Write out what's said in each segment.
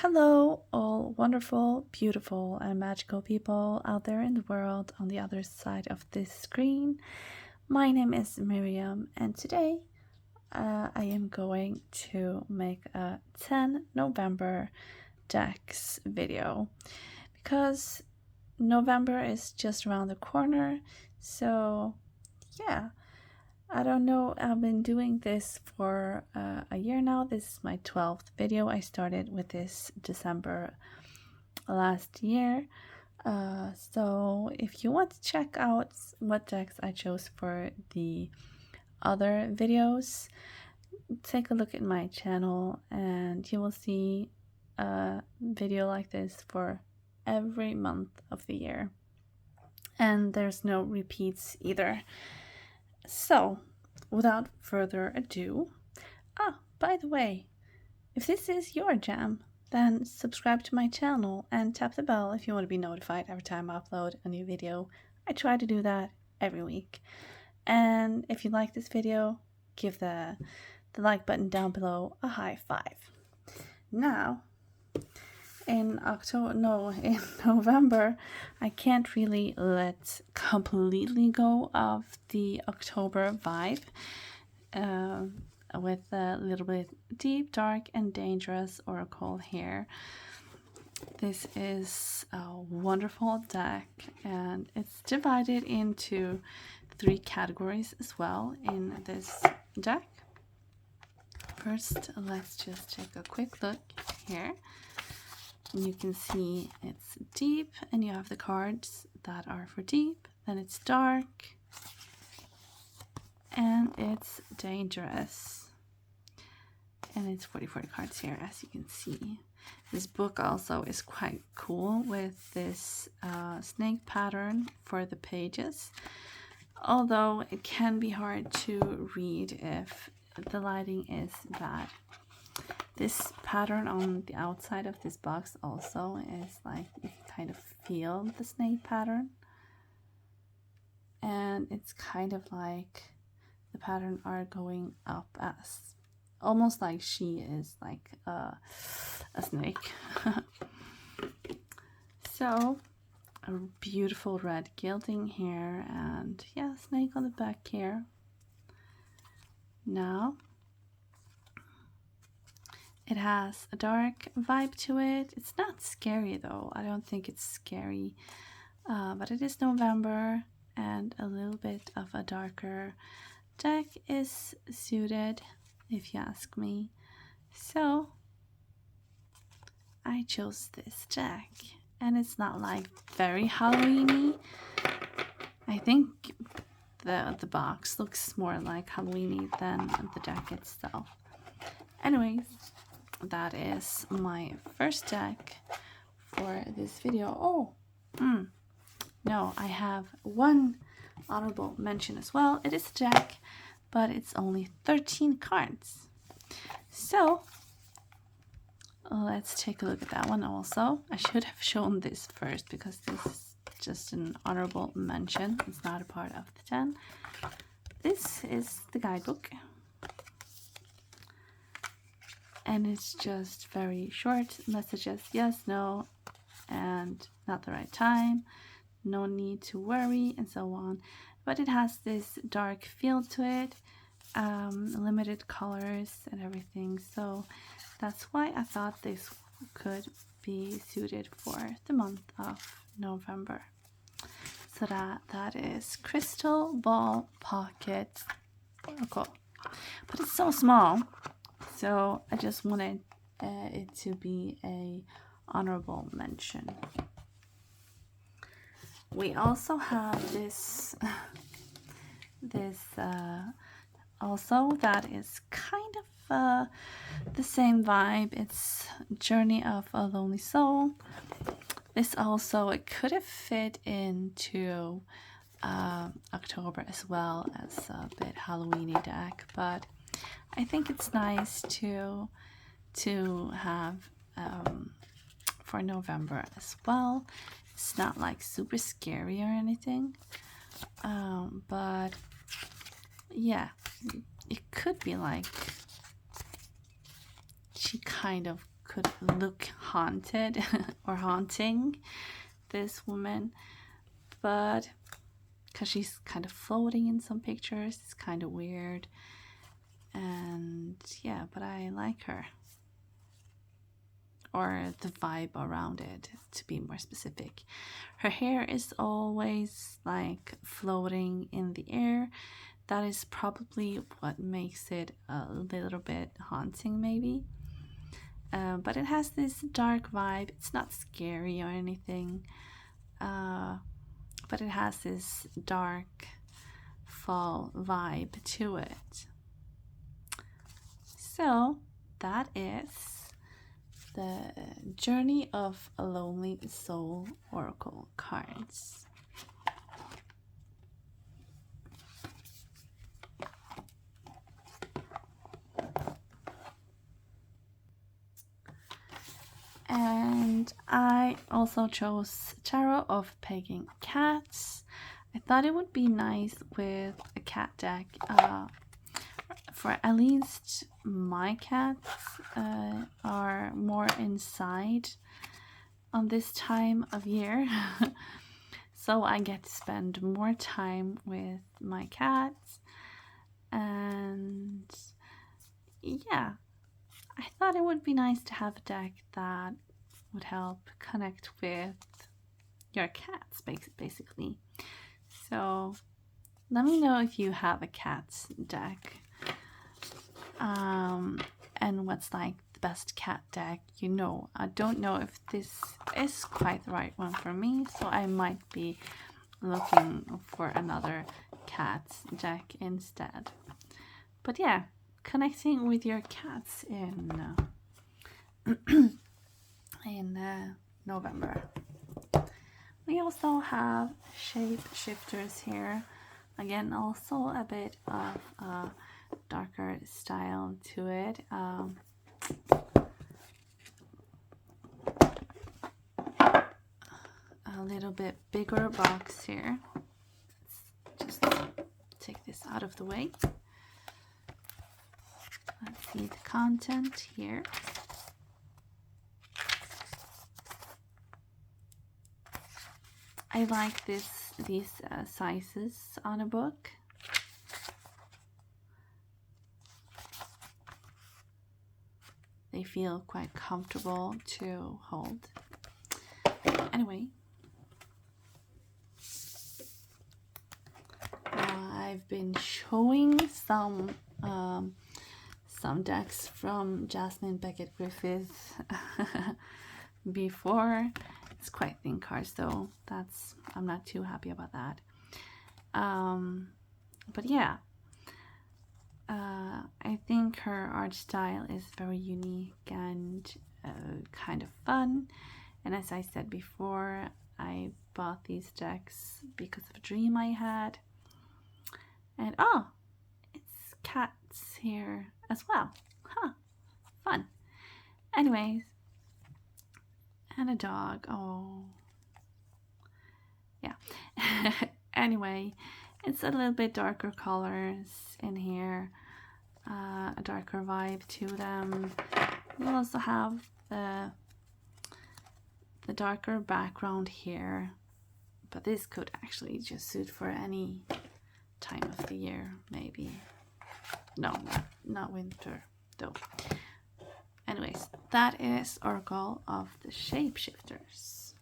Hello, all wonderful, beautiful, and magical people out there in the world on the other side of this screen. My name is Miriam, and today I am going to make a 10 November decks video because November is just around the corner. So, yeah. I don't know, I've been doing this for a year now. This is my 12th video. I started with this December last year. So if you want to check out what decks I chose for the other videos, take a look at my channel and you will see a video like this for every month of the year. And there's no repeats either. So, without further ado, by the way, if this is your jam, then subscribe to my channel and tap the bell if you want to be notified every time I upload a new video. I try to do that every week. And if you like this video, give the like button down below a high five. Now, in November, I can't really let completely go of the October vibe with a little bit deep, dark, and dangerous oracle here. This is a wonderful deck, and it's divided into 3 categories as well in this deck. First, let's just take a quick look here. You can see it's deep, and you have the cards that are for deep. Then it's dark, and it's dangerous. And it's 40 cards here, as you can see. This book also is quite cool with this snake pattern for the pages. Although it can be hard to read if the lighting is bad. This pattern on the outside of this box also is like, you can kind of feel the snake pattern. And it's kind of like the pattern are going up as, almost like she is like a snake. So, a beautiful red gilding here, and yeah, snake on the back here. Now, it has a dark vibe to it. It's not scary though. I don't think it's scary. But it is November, and a little bit of a darker deck is suited, if you ask me. So, I chose this deck. And it's not like very Halloween-y. I think the box looks more like Halloween-y than the deck itself. Anyways, that is my first deck for this video. No, I have one honorable mention as well. It is a deck, but it's only 13 cards. So, let's take a look at that one also. I should have shown this first because this is just an honorable mention. It's not a part of the 10. This is the guidebook. And it's just very short messages, yes, no, and not the right time, no need to worry, and so on. But it has this dark feel to it, limited colors and everything. So that's why I thought this could be suited for the month of November. So that is Crystal Ball Pocket Oracle. But it's so small. So I just wanted it to be a honorable mention. We also have this also that is kind of the same vibe. It's Journey of a Lonely Soul. This also, it could have fit into October as well as a bit Halloween-y deck, but I think it's nice to have for November as well. It's not like super scary or anything, but yeah, it could be like she kind of could look haunted or haunting, this woman, but because she's kind of floating in some pictures, it's kind of weird. And yeah, but I like her, or the vibe around it, to be more specific. Her hair is always like floating in the air. That is probably what makes it a little bit haunting, maybe. But it has this dark vibe. It's not scary or anything, but it has this dark fall vibe to it. So that is the Journey of a Lonely Soul Oracle cards. And I also chose Tarot of Pegging Cats. I thought it would be nice with a cat deck for at least my cats are more inside on this time of year. So I get to spend more time with my cats. And yeah, I thought it would be nice to have a deck that would help connect with your cats, basically. So let me know if you have a cat's deck, and what's like the best cat deck you know. I don't know if this is quite the right one for me, so I might be looking for another cat's deck instead. But yeah, connecting with your cats in November. We also have Shape Shifters here. Again, also a bit of a darker style to it. A little bit bigger box here. Let's just take this out of the way. Let's see the content here. I like these sizes on a book. They feel quite comfortable to hold. Anyway, I've been showing some decks from Jasmine Beckett Griffith before. It's quite thin cards though. I'm not too happy about that. But yeah, I think her art style is very unique and kind of fun. And as I said before, I bought these decks because of a dream I had. And oh, it's cats here as well. Huh, fun. Anyways, and a dog. Oh, yeah. Anyway, it's a little bit darker colors in here, a darker vibe to them. You also have the darker background here, but this could actually just suit for any time of the year, maybe. No, not winter though. Anyways, that is Oracle of the Shapeshifters.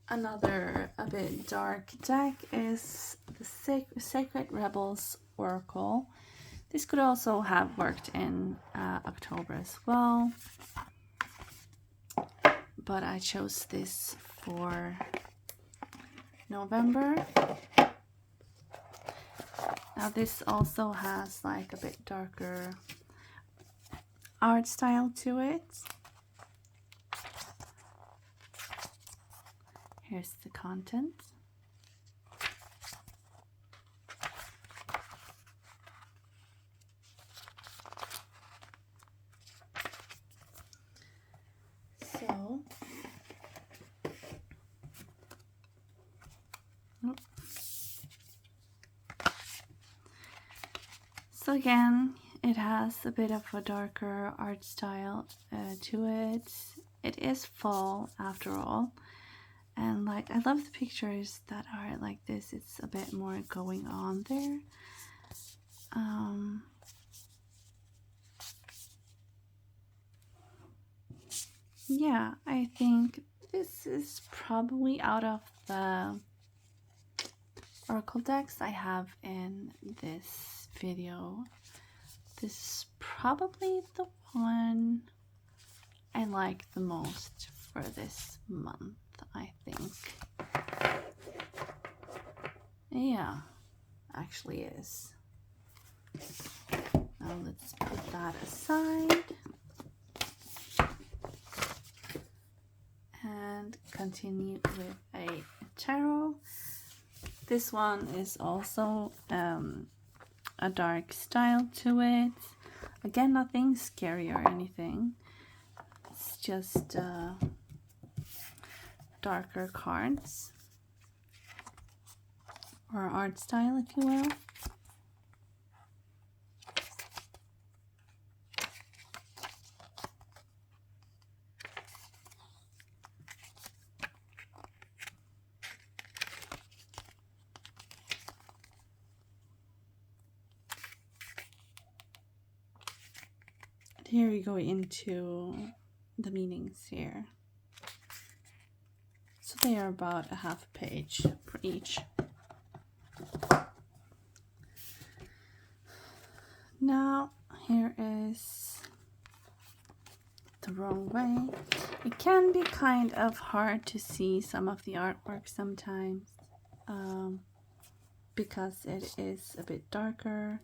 Another a bit dark deck is the Sacred Rebels Oracle. This could also have worked in October as well, but I chose this for November. Now this also has like a bit darker art style to it. Here's the content. So again, It has a bit of a darker art style to it. It is fall after all. And like, I love the pictures that are like this. It's a bit more going on there. Yeah, I think this is probably out of the Oracle decks I have in this video. This is probably the one I like the most for this month, I think. Yeah, actually is. Now let's put that aside and continue with a tarot. This one is also a dark style to it. Again, nothing scary or anything. It's just darker cards, or art style, if you will. Here we go into the meanings here. So they are about a half page for each. Now here is the wrong way. It can be kind of hard to see some of the artwork sometimes because it is a bit darker.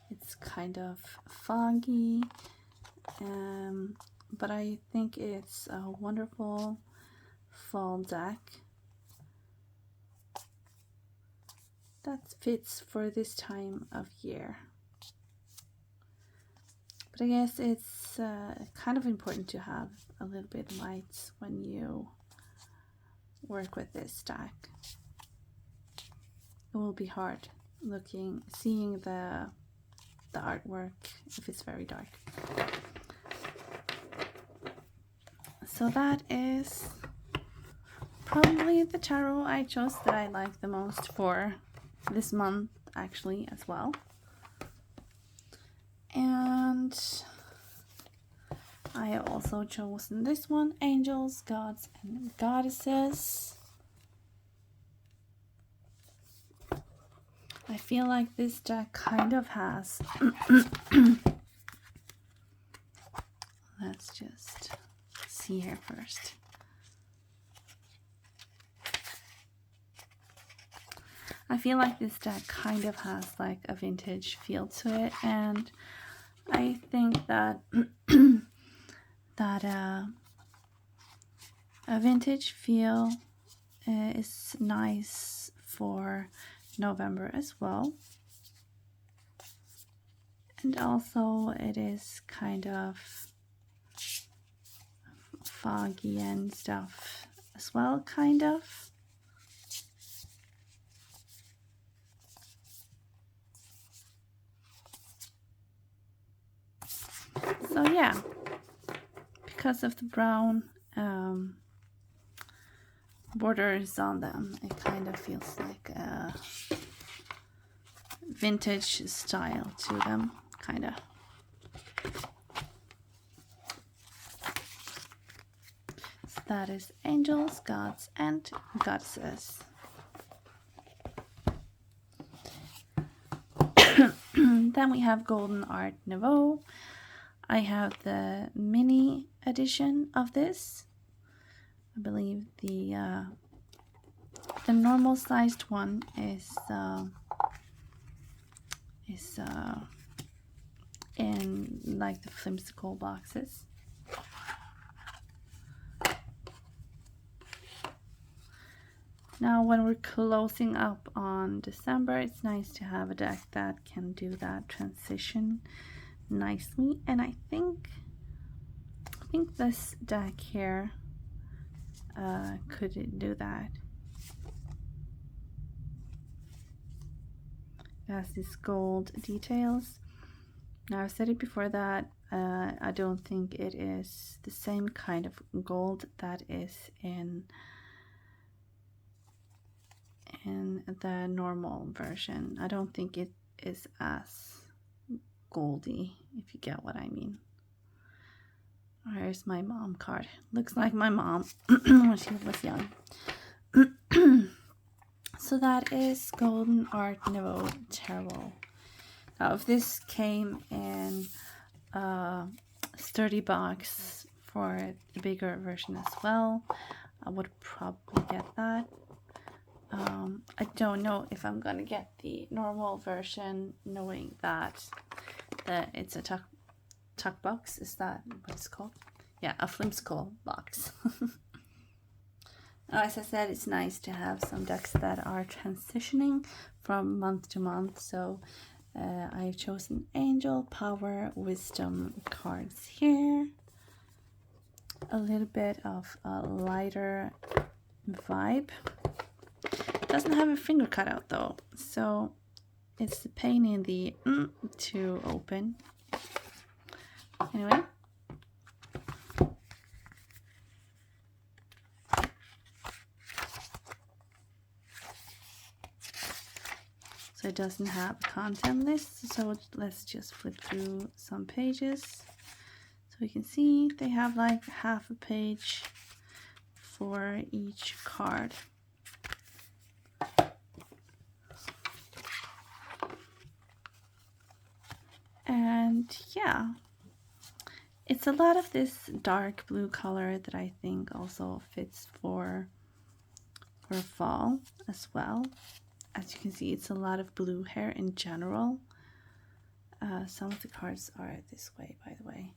It's kind of foggy. But I think it's a wonderful fall deck that fits for this time of year. But I guess it's kind of important to have a little bit of light when you work with this deck. It will be hard seeing the artwork if it's very dark. So that is probably the tarot I chose that I like the most for this month, actually, as well. And I have also chosen this one, Angels, Gods, and Goddesses. I feel like this deck kind of has... Let's just see here first. I feel like this deck kind of has like a vintage feel to it, and I think that a vintage feel is nice for November as well. And also it is kind of foggy and stuff as well, kind of. So yeah, because of the brown borders on them, it kind of feels like a vintage style to them, kind of. So that is Angels, Gods, and Goddesses. Then we have Golden Art Nouveau. I have the mini edition of this. I believe the normal sized one is in like the flimsicle boxes. Now when we're closing up on December, it's nice to have a deck that can do that transition nicely, and I think this deck here could do that. It has these gold details, Now, I've said it before that I don't think it is the same kind of gold that is in the normal version. I don't think it is as goldy, if you get what I mean. Here's my mom card. Looks like my mom when she was young. So that is Golden Art Nouveau Tarot. Now, if this came in a sturdy box for the bigger version as well, I would probably get that. I don't know if I'm gonna get the normal version, knowing that it's a tuck box. Is that what it's called? Yeah, a flimskull box. Now, as I said, it's nice to have some decks that are transitioning from month to month. So I've chosen Angel, Power, Wisdom cards here. A little bit of a lighter vibe. Doesn't have a finger cutout though, so it's a pain in the to open. Anyway. So it doesn't have a content list, so let's just flip through some pages. So you can see they have like half a page for each card. And yeah, it's a lot of this dark blue color that I think also fits for fall as well. As you can see, it's a lot of blue hair in general. Some of the cards are this way, by the way.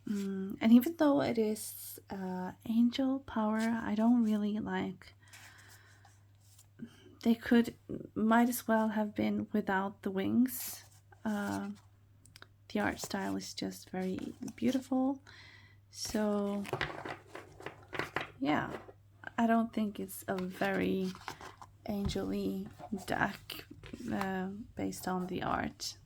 And even though it is Angel, Power, I don't really like... They might as well have been without the wings. The art style is just very beautiful. So, yeah, I don't think it's a very angel-y deck based on the art.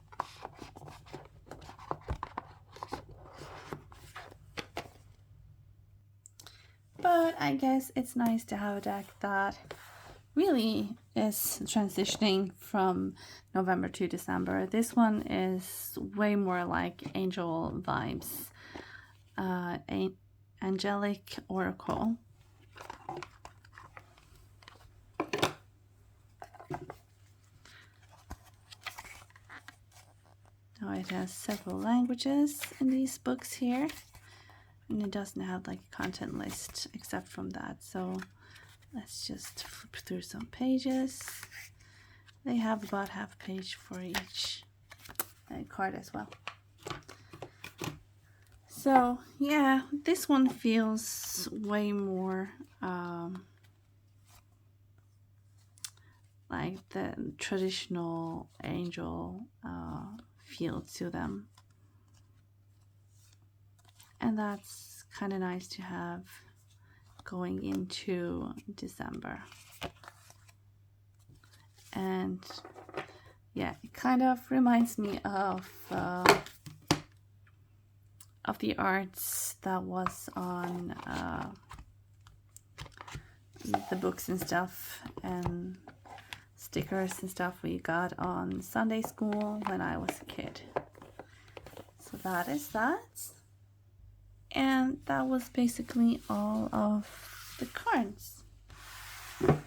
But I guess it's nice to have a deck that really is transitioning from November to December. This one is way more like angel vibes. Angelic Oracle. Now it has several languages in these books here, and it doesn't have like a content list except from that. So let's just flip through some pages. They have about half a page for each card as well. So yeah, this one feels way more like the traditional angel feel to them. And that's kind of nice to have going into December. And yeah, it kind of reminds me of the arts that was on the books and stuff and stickers and stuff we got on Sunday school when I was a kid. So that is that. And that was basically all of the cards.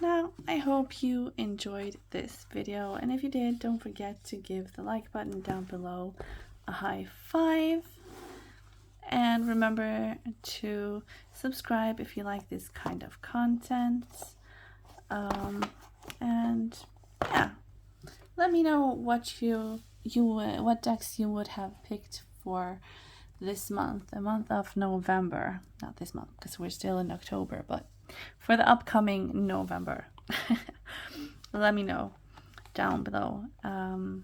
Now, I hope you enjoyed this video, and if you did, don't forget to give the like button down below a high five. And remember to subscribe if you like this kind of content. And yeah, let me know what what decks you would have picked for this month, the month of November. Not this month, because we're still in October, but for the upcoming November. Let me know down below. And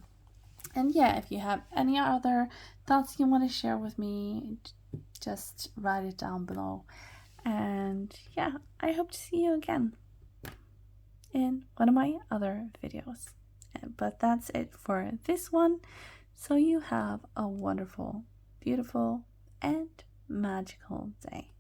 yeah, if you have any other thoughts you want to share with me, just write it down below. And yeah, I hope to see you again in one of my other videos. But that's it for this one. So you have a wonderful, beautiful, and magical day.